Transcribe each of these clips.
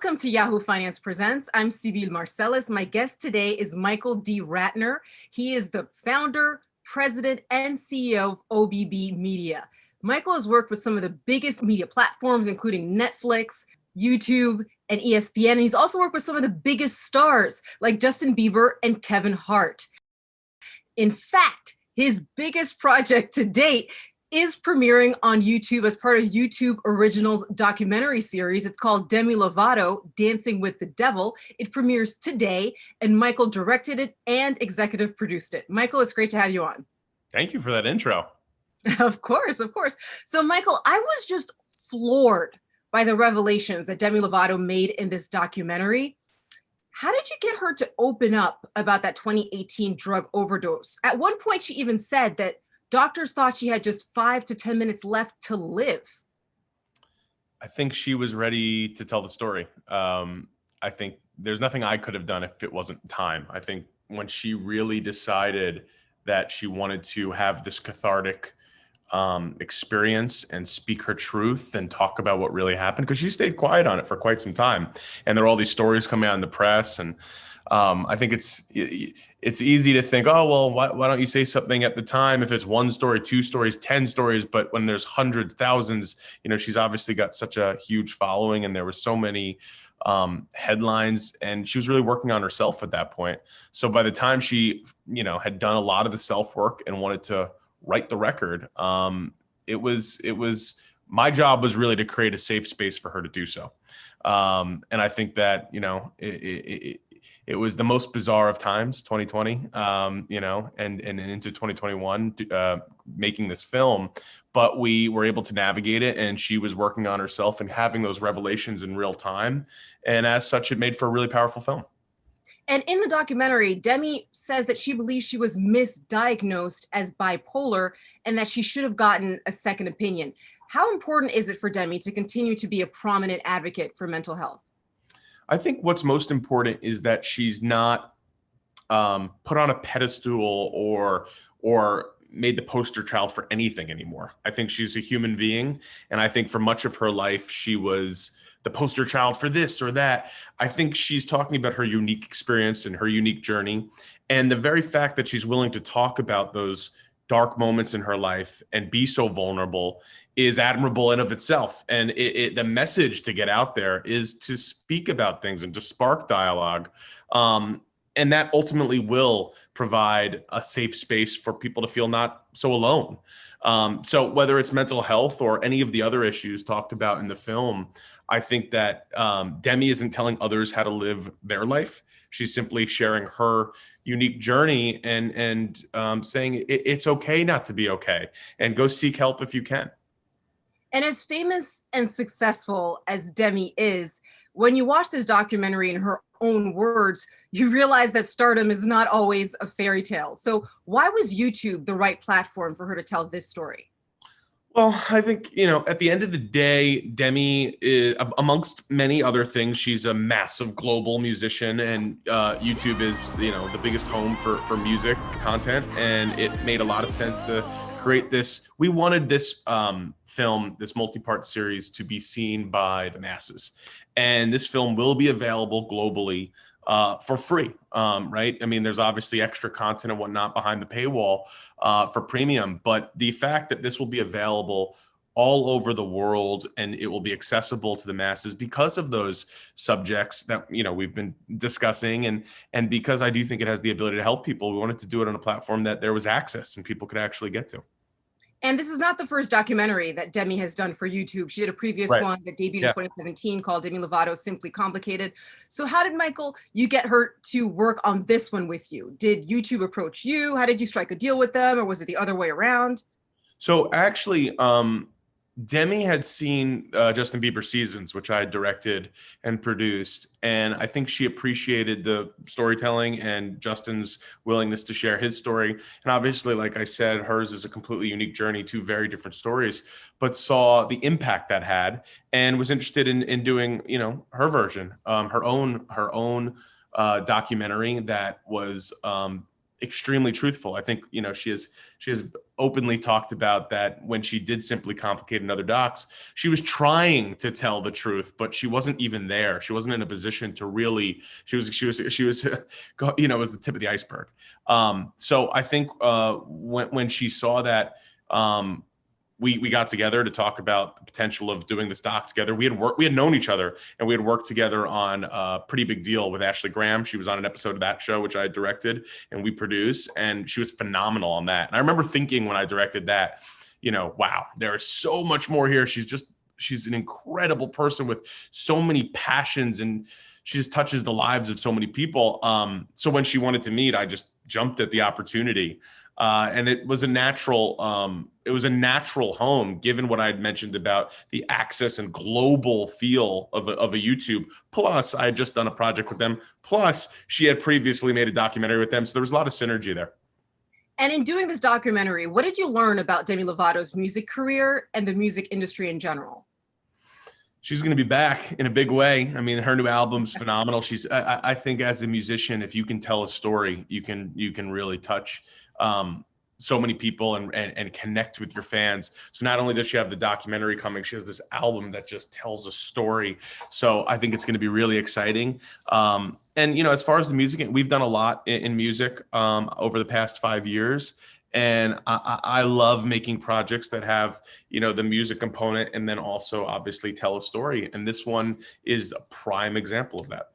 Welcome to Yahoo Finance Presents. I'm Sibyl Marcellus. My guest today is Michael D. Ratner. He is the founder, president, and CEO of OBB Media. Michael has worked with some of the biggest media platforms, including Netflix, YouTube, and ESPN. And he's also worked with some of the biggest stars like Justin Bieber and Kevin Hart. In fact, his biggest project to date is premiering on YouTube as part of YouTube Originals documentary series. It's called Demi Lovato, Dancing with the Devil. It premieres today, and Michael directed it and executive produced it. Michael, it's great to have you on. Thank you for that intro. Of course, of course. So Michael, I was just floored by the revelations that Demi Lovato made in this documentary. How did you get her to open up about that 2018 drug overdose? At one point, she even said that doctors thought she had just 5 to 10 minutes left to live. I think she was ready to tell the story. I think there's nothing I could have done if it wasn't time. I think when she really decided that she wanted to have this cathartic experience and speak her truth and talk about what really happened, because she stayed quiet on it for quite some time. And there are all these stories coming out in the press, and I think it's easy to think, oh, well, why don't you say something at the time if it's one story, 2 stories, 10 stories, but when there's hundreds, thousands, she's obviously got such a huge following, and there were so many headlines, and she was really working on herself at that point. So by the time she, had done a lot of the self-work and wanted to write the record, it was my job was really to create a safe space for her to do so. And I think that, it was the most bizarre of times, 2020, and into 2021, making this film, but we were able to navigate it, and she was working on herself and having those revelations in real time. And as such, it made for a really powerful film. And in the documentary, Demi says that she believes she was misdiagnosed as bipolar and that she should have gotten a second opinion. How important is it for Demi to continue to be a prominent advocate for mental health? I think what's most important is that she's not put on a pedestal or made the poster child for anything anymore. I think she's a human being, and I think for much of her life she was the poster child for this or that. I think she's talking about her unique experience and her unique journey, and the very fact that she's willing to talk about those dark moments in her life and be so vulnerable is admirable in of itself. And the message to get out there is to speak about things and to spark dialogue. And that ultimately will provide a safe space for people to feel not so alone. So whether it's mental health or any of the other issues talked about in the film, I think that Demi isn't telling others how to live their life. She's simply sharing her unique journey and saying it's okay not to be okay, and go seek help if you can. And as famous and successful as Demi is, when you watch this documentary in her own words, you realize that stardom is not always a fairy tale. So why was YouTube the right platform for her to tell this story? Well, I think, at the end of the day, Demi is, amongst many other things, she's a massive global musician, and YouTube is, the biggest home for music content. And it made a lot of sense to create this. We wanted this film, this multi-part series, to be seen by the masses. And this film will be available globally for free, right? I mean, there's obviously extra content and whatnot behind the paywall for premium, but the fact that this will be available all over the world and it will be accessible to the masses because of those subjects that, we've been discussing, and because I do think it has the ability to help people, we wanted to do it on a platform that there was access and people could actually get to. And this is not the first documentary that Demi has done for YouTube. She did a previous one that debuted in 2017 called Demi Lovato, Simply Complicated. So how did, Michael, you get her to work on this one with you? Did YouTube approach you? How did you strike a deal with them? Or was it the other way around? So actually, Demi had seen Justin Bieber Seasons, which I directed and produced, and I think she appreciated the storytelling and Justin's willingness to share his story. And obviously, like I said, hers is a completely unique journey, 2 very different stories, but saw the impact that had and was interested in doing, her version, her own documentary that was extremely truthful. I think, she has openly talked about that when she did Simply Complicated and other docs, she was trying to tell the truth, but she wasn't even there. She wasn't in a position to really, she was, it was the tip of the iceberg. So I think when she saw that, we got together to talk about the potential of doing this doc together. We had known each other, and we had worked together on a Pretty Big Deal with Ashley Graham. She was on an episode of that show, which I directed and we produced, and she was phenomenal on that. And I remember thinking when I directed that, wow, there is so much more here. She's an incredible person with so many passions, and she just touches the lives of so many people. So when she wanted to meet, I just jumped at the opportunity. And it was a natural home, given what I had mentioned about the access and global feel of a YouTube. Plus, I had just done a project with them. Plus, she had previously made a documentary with them. So there was a lot of synergy there. And in doing this documentary, what did you learn about Demi Lovato's music career and the music industry in general? She's going to be back in a big way. I mean, her new album's phenomenal. I think as a musician, if you can tell a story, you can really touch so many people and connect with your fans. So not only does she have the documentary coming, she has this album that just tells a story. So I think it's going to be really exciting. And as far as the music, we've done a lot in music over the past 5 years. And I love making projects that have, the music component and then also obviously tell a story. And this one is a prime example of that.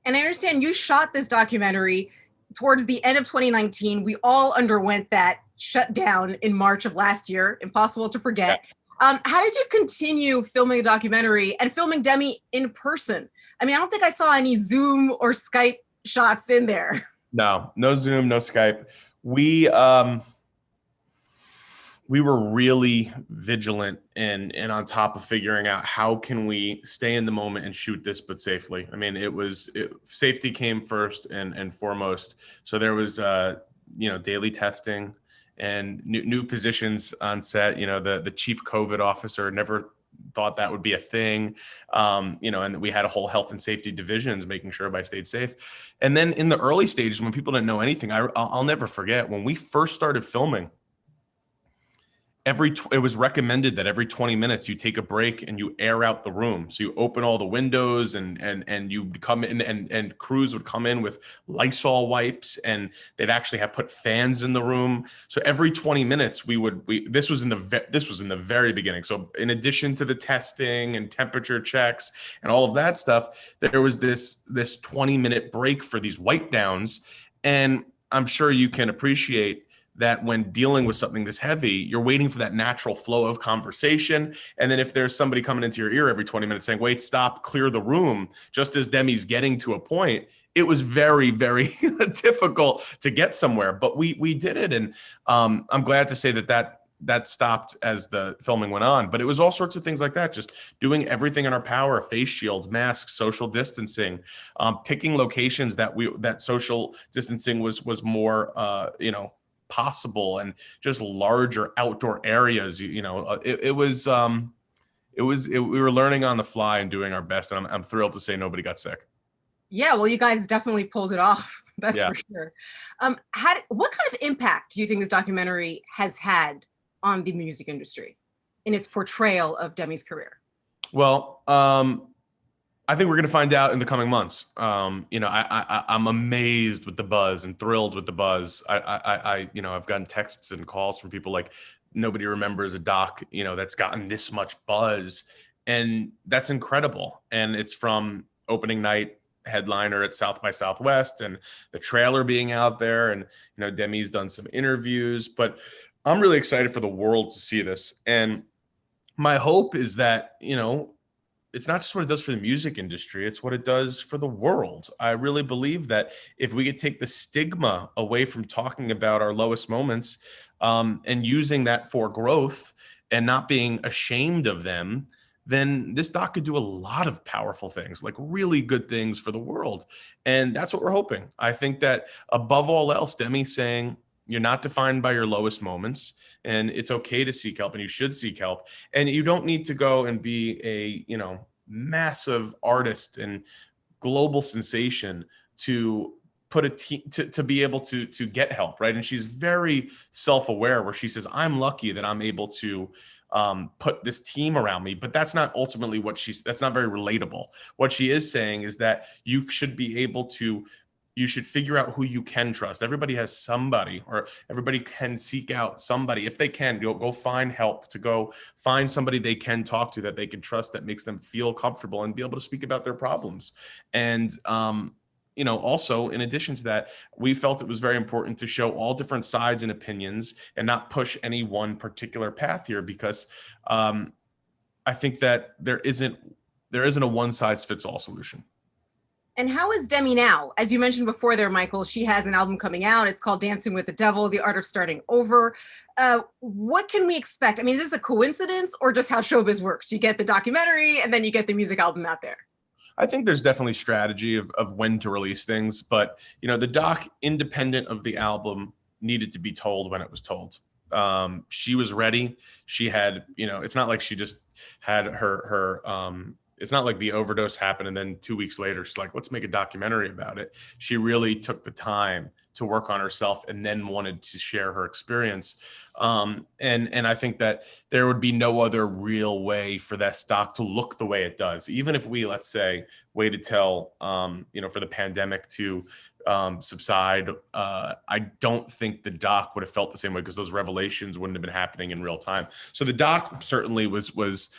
And I understand you shot this documentary towards the end of 2019. We all underwent that shutdown in March of last year. Impossible to forget. Yeah. How did you continue filming a documentary and filming Demi in person? I mean, I don't think I saw any Zoom or Skype shots in there. No Zoom, no Skype. We were really vigilant and on top of figuring out how can we stay in the moment and shoot this, but safely. I mean, safety came first and foremost. So there was, daily testing and new positions on set. The chief COVID officer never thought that would be a thing. And we had a whole health and safety divisions making sure everybody stayed safe. And then in the early stages, when people didn't know anything, I'll never forget when we first started filming, it was recommended that every 20 minutes you take a break and you air out the room. So you open all the windows and you come in and crews would come in with Lysol wipes, and they'd actually have put fans in the room. So every 20 minutes this was in the very beginning. So in addition to the testing and temperature checks and all of that stuff, there was this 20-minute break for these wipe downs. And I'm sure you can appreciate that when dealing with something this heavy, you're waiting for that natural flow of conversation. And then if there's somebody coming into your ear every 20 minutes saying, wait, stop, clear the room, just as Demi's getting to a point, it was very, very difficult to get somewhere. But we did it. And I'm glad to say that stopped as the filming went on. But it was all sorts of things like that, just doing everything in our power: face shields, masks, social distancing, picking locations that social distancing was more, possible, and just larger outdoor areas. We were learning on the fly and doing our best, and I'm thrilled to say nobody got sick. Yeah, well, you guys definitely pulled it off. That's for sure. What kind of impact do you think this documentary has had on the music industry in its portrayal of Demi's career? Well, I think we're going to find out in the coming months. I'm amazed with the buzz and thrilled with the buzz. I've gotten texts and calls from people like, nobody remembers a doc, that's gotten this much buzz. And that's incredible. And it's from opening night headliner at South by Southwest and the trailer being out there. And, Demi's done some interviews, but I'm really excited for the world to see this. And my hope is that, it's not just what it does for the music industry, it's what it does for the world. I really believe that if we could take the stigma away from talking about our lowest moments, and using that for growth and not being ashamed of them, then this doc could do a lot of powerful things, like really good things for the world. And that's what we're hoping. I think that above all else, Demi saying, you're not defined by your lowest moments, and it's okay to seek help, and you should seek help. And you don't need to go and be a, massive artist and global sensation to put a team to be able to get help, right? And she's very self-aware, where she says, I'm lucky that I'm able to put this team around me. But that's not ultimately that's not very relatable. What she is saying is that you should be able to, you should figure out who you can trust. Everybody has somebody, or everybody can seek out somebody. If they can, go find help, to go find somebody they can talk to, that they can trust, that makes them feel comfortable and be able to speak about their problems. And, also, in addition to that, we felt it was very important to show all different sides and opinions, and not push any one particular path here, because I think that there isn't a one size fits all solution. And how is Demi now? As you mentioned before there, Michael, she has an album coming out. It's called Dancing with the Devil, The Art of Starting Over. What can we expect? I mean, is this a coincidence, or just how showbiz works? You get the documentary and then you get the music album out there. I think there's definitely strategy of when to release things, but the doc, independent of the album, needed to be told when it was told. She was ready. She had, it's not like she just had her it's not like the overdose happened and then 2 weeks later she's like, let's make a documentary about it. She really took the time to work on herself, and then wanted to share her experience. And I think that there would be no other real way for that stock to look the way it does. Even if we, let's say, waited till, for the pandemic to subside, I don't think the doc would have felt the same way, because those revelations wouldn't have been happening in real time. So the doc certainly was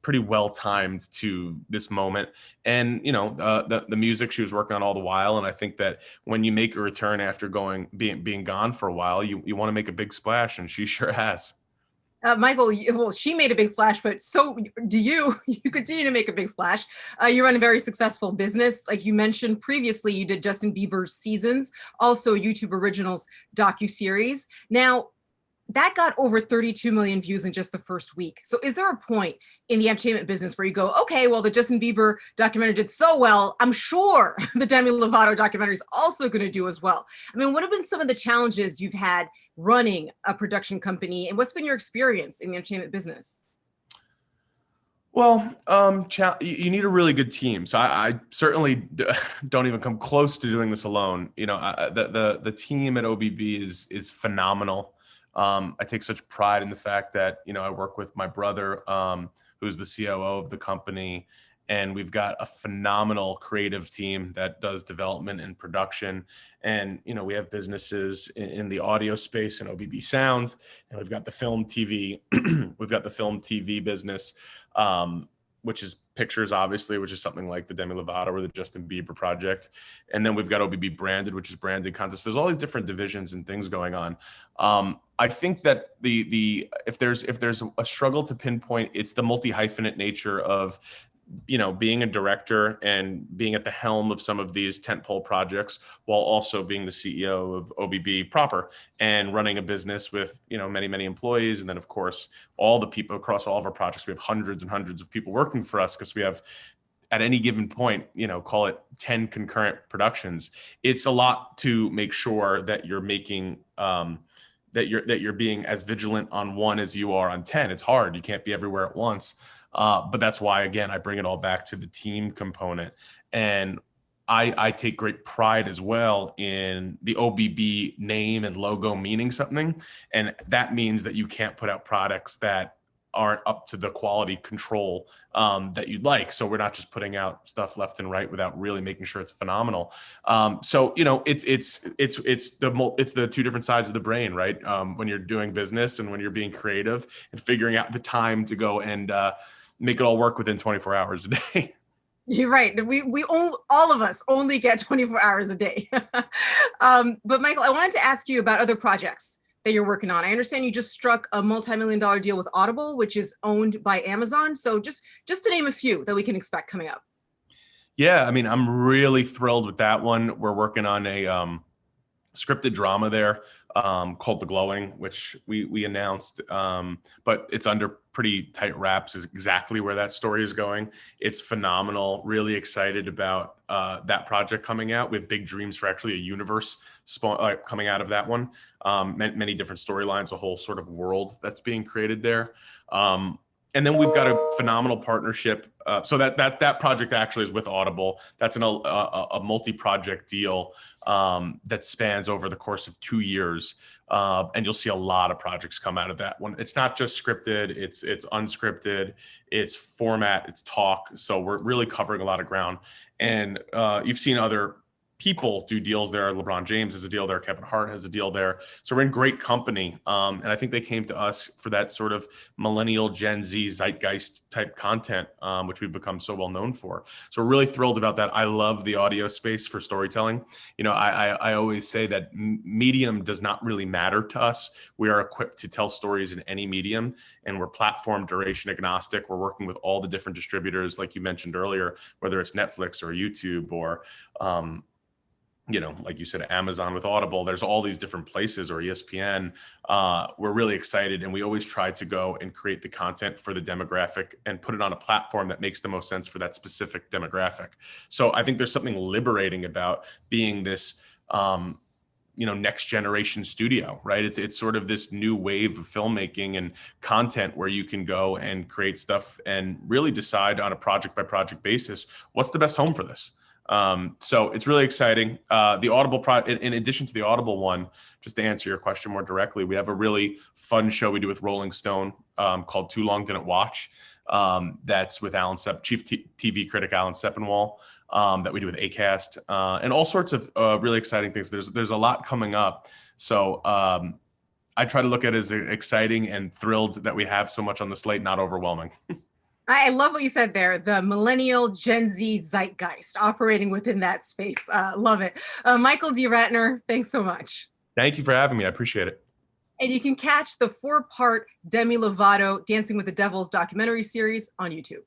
pretty well timed to this moment. And the music she was working on all the while. And I think that when you make a return after being gone for a while, you want to make a big splash, and she sure has. Michael, well, she made a big splash, but so do you. You continue to make a big splash. You run a very successful business. Like you mentioned previously, you did Justin Bieber's Seasons, also YouTube Originals docuseries. Now, that got over 32 million views in just the first week. So is there a point in the entertainment business where you go, okay, well, the Justin Bieber documentary did so well, I'm sure the Demi Lovato documentary is also going to do as well? I mean, what have been some of the challenges you've had running a production company, and what's been your experience in the entertainment business? Well, you need a really good team. So I certainly don't even come close to doing this alone. The team at OBB is phenomenal. I take such pride in the fact that, I work with my brother, who's the COO of the company, and we've got a phenomenal creative team that does development and production. And, we have businesses in the audio space and OBB Sound, and we've got the film TV, we've got the film TV business, which is pictures, obviously, which is something like the Demi Lovato or the Justin Bieber project. And then we've got OBB Branded, which is branded content. So there's all these different divisions and things going on. I think that if there's a struggle to pinpoint, it's the multi-hyphenate nature of, being a director and being at the helm of some of these tentpole projects, while also being the CEO of OBB proper and running a business with, many, many employees. And then, of course, all the people across all of our projects. We have hundreds and hundreds of people working for us, because we have, at any given point, call it 10 concurrent productions. It's a lot to make sure that you're making, that you're being as vigilant on one as you are on 10. It's hard. You can't be everywhere at once. But that's why, again, I bring it all back to the team component. And I take great pride as well in the OBB name and logo meaning something. And that means that you can't put out products that aren't up to the quality control that you'd like. So we're not just putting out stuff left and right without really making sure it's phenomenal. So it's the two different sides of the brain, right? When you're doing business and when you're being creative and figuring out the time to go and make it all work within 24 hours a day. You're right. All of us only get 24 hours a day. But Michael, I wanted to ask you about other projects that you're working on. I understand you just struck a multi-million-dollar deal with Audible, which is owned by Amazon. So just to name a few that we can expect coming up. Yeah, I mean, I'm really thrilled with that one. We're working on a scripted drama there called The Glowing, which we announced, but it's under pretty tight wraps is exactly where that story is going. It's phenomenal. Really excited about that project coming out. We have big dreams for actually a universe coming out of that one. Many different storylines, a whole sort of world that's being created there. And And then we've got a phenomenal partnership. So that project actually is with Audible. That's a multi-project deal that spans over the course of 2 years. And you'll see a lot of projects come out of that one. It's not just scripted, it's unscripted, it's format, it's talk. So we're really covering a lot of ground. And you've seen other people do deals there. LeBron James has a deal there. Kevin Hart has a deal there. So we're in great company. And I think they came to us for that sort of millennial Gen Z zeitgeist type content, which we've become so well known for. So we're really thrilled about that. I love the audio space for storytelling. You know, I always say that medium does not really matter to us. We are equipped to tell stories in any medium, and we're platform duration agnostic. We're working with all the different distributors, like you mentioned earlier, whether it's Netflix or YouTube or, you know, like you said, Amazon with Audible, there's all these different places, or ESPN. We're really excited, and we always try to go and create the content for the demographic and put it on a platform that makes the most sense for that specific demographic. So I think there's something liberating about being this, you know, next generation studio, right? It's sort of this new wave of filmmaking and content where you can go and create stuff and really decide on a project by project basis, what's the best home for this? So it's really exciting. The Audible in addition to the Audible one, just to answer your question more directly, we have a really fun show we do with Rolling Stone called Too Long Didn't Watch. That's with Chief TV critic Alan Sepinwall, that we do with Acast, and all sorts of really exciting things. There's a lot coming up. So I try to look at it as exciting and thrilled that we have so much on the slate, not overwhelming. I love what you said there, the millennial Gen Z zeitgeist operating within that space. Love it. Michael D. Ratner, thanks so much. Thank you for having me. I appreciate it. And you can catch the 4-part Demi Lovato Dancing with the Devils documentary series on YouTube.